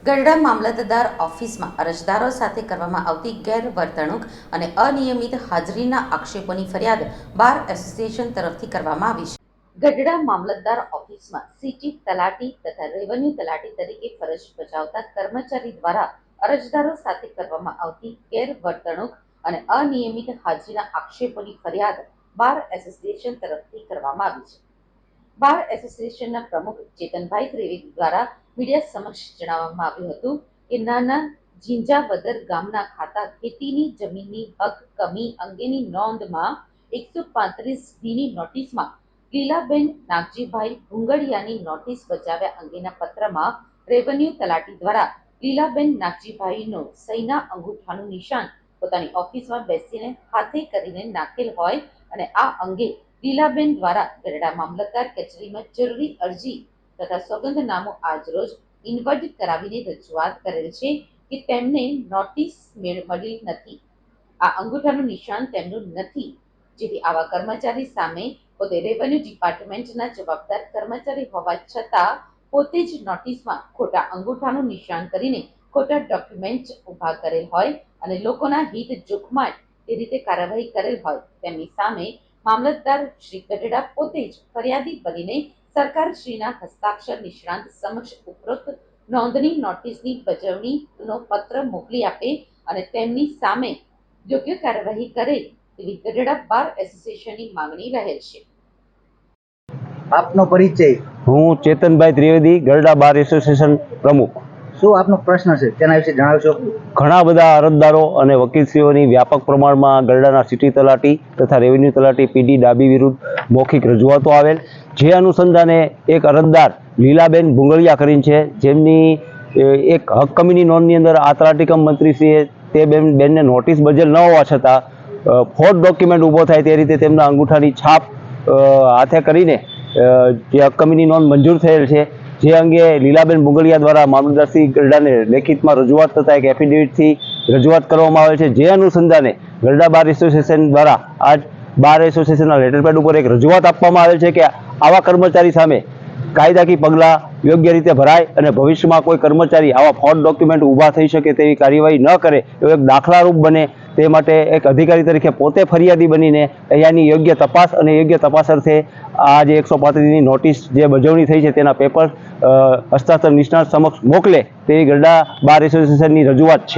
ગરડા મામલતદાર ઓફિસમાં અરજદારો સાથે કરવામાં આવતી ગેરવર્તણૂક અને અનિયમિત હાજરીના આક્ષેપોની ફરિયાદ બાર એસોસિએશન તરફથી કરવામાં આવી છે। ગઢડા મામલતદાર ઓફિસમાં સિટી તલાટી તથા રેવન્યુ તલાટી તરીકે ફરજ બજાવતા કર્મચારી દ્વારા અરજદારો સાથે કરવામાં આવતી ગેરવર્તણૂક અને અનિયમિત હાજરીના આક્ષેપોની ફરિયાદ બાર એસોસિએશન તરફથી કરવામાં આવી છે। બાર એસોસિએશનના પ્રમુખ ચેતનભાઈ ત્રિવેદી દ્વારા મીડિયા સમક્ષ જણાવવામાં આવ્યું હતું કે નાના ઝીંઝાવદર ગામના ખાતા ખેતીની જમીનની હક કમી અંગેની નોંધમાં 135 નોટિસમાં લીલાબેન નાગજીભાઈ ભુંગળિયાની નોટિસ બજાવ્યા અંગેના પત્રમાં રેવન્યુ તલાટી દ્વારા લીલાબેન નાગજીભાઈનો સહીના અંગૂઠાનું નિશાન પોતાની ઓફિસમાં બેસીને હાથે કરીને નાખેલ હોય અને આ અંગે લીલાબેન દ્વારા ગરડા મામલતદાર કચેરીમાં જરૂરી અરજી તથા સોગંદનામું આજરોજ ઇન્વર્ટ કરાવીને રજૂઆત કરેલ છે કે તેમને નોટિસ મળી નથી, આ અંગૂઠાનું નિશાન તેમનું નથી, જેથી આવા કર્મચારી સામે પોતે રેવન્યુ ડિપાર્ટમેન્ટના જવાબદાર કર્મચારી હોવા છતાં પોતે જ નોટિસમાં ખોટા અંગૂઠાનું નિશાન કરીને ખોટા ડોક્યુમેન્ટ ઊભા કરેલ હોય અને લોકોના હિત જોખમાય તે રીતે કાર્યવાહી કરેલ હોય તેમની સામે મામલતદાર શ્રી ગઢડા પોતે જ ફરિયાદી બનીને સરકારશ્રીના હસ્તાક્ષર નિષ્ણાંત સમક્ષ ઉપરોક્ત નોંધની નોટિસની બજવણીનો પત્ર મોકલી આપે અને તેમની સામે યોગ્ય કાર્યવાહી કરે તેવી ગઢડા બાર એસોસિએશનની માંગણી રહેલ છે। આપનો પરિચય? હું ચેતનભાઈ ત્રિવેદી, ગરડા બાર એસોસિએશન પ્રમુખ। શું આપનો પ્રશ્ન છે તેના વિશે જણાવશો? ઘણા બધા અરજદારો અને વકીલશ્રીઓની વ્યાપક પ્રમાણમાં ગરડાના સિટી તલાટી તથા રેવન્યુ તલાટી પીડી ડાબી વિરુદ્ધ મૌખિક રજૂઆતો આવેલ, જે અનુસંધાને એક અરજદાર લીલાબેન ભુંગળિયા કરીને છે, જેમની એક હક કમીની નોંધની અંદર આ તલાટી કમ મંત્રીશ્રીએ તે બેનને નોટિસ બજેલ ન હોવા છતાં ફોર્ડ ડોક્યુમેન્ટ ઊભો થાય તે રીતે તેમના અંગૂઠાની છાપ હાથે કરીને જે હક કમીની નોંધ મંજૂર થયેલ છે, જે અંગે લીલાબેન ભુંગળિયા દ્વારા મામલતદારશ્રી ગરડાને લેખિતમાં રજૂઆત થતા એક એફિડેવિટથી રજૂઆત કરવામાં આવેલ છે, જે અનુસંધાને ગરડા બાર એસોસિએશન દ્વારા આજ બાર એસોસિએશનના લેટરપેડ ઉપર એક રજૂઆત આપવામાં આવેલ છે કે આવા કર્મચારી સામે કાયદાકીય પગલાં યોગ્ય રીતે ભરાય અને ભવિષ્યમાં કોઈ કર્મચારી આવા ફ્રોડ ડોક્યુમેન્ટ ઊભા થઈ શકે તેવી કાર્યવાહી ન કરે એવો એક દાખલારૂપ બને તે માટે એક અધિકારી તરીકે પોતે ફરિયાદી બનીને અહીંયાની યોગ્ય તપાસ અને યોગ્ય તપાસ અર્થે આ જે 135ની નોટિસ જે બજવણી થઈ છે તેના પેપર હસ્તાક્ષર નિષ્ણાત સમક્ષ મોકલે તેવી ગરડા બાર એસોસિએશનની રજૂઆત છે।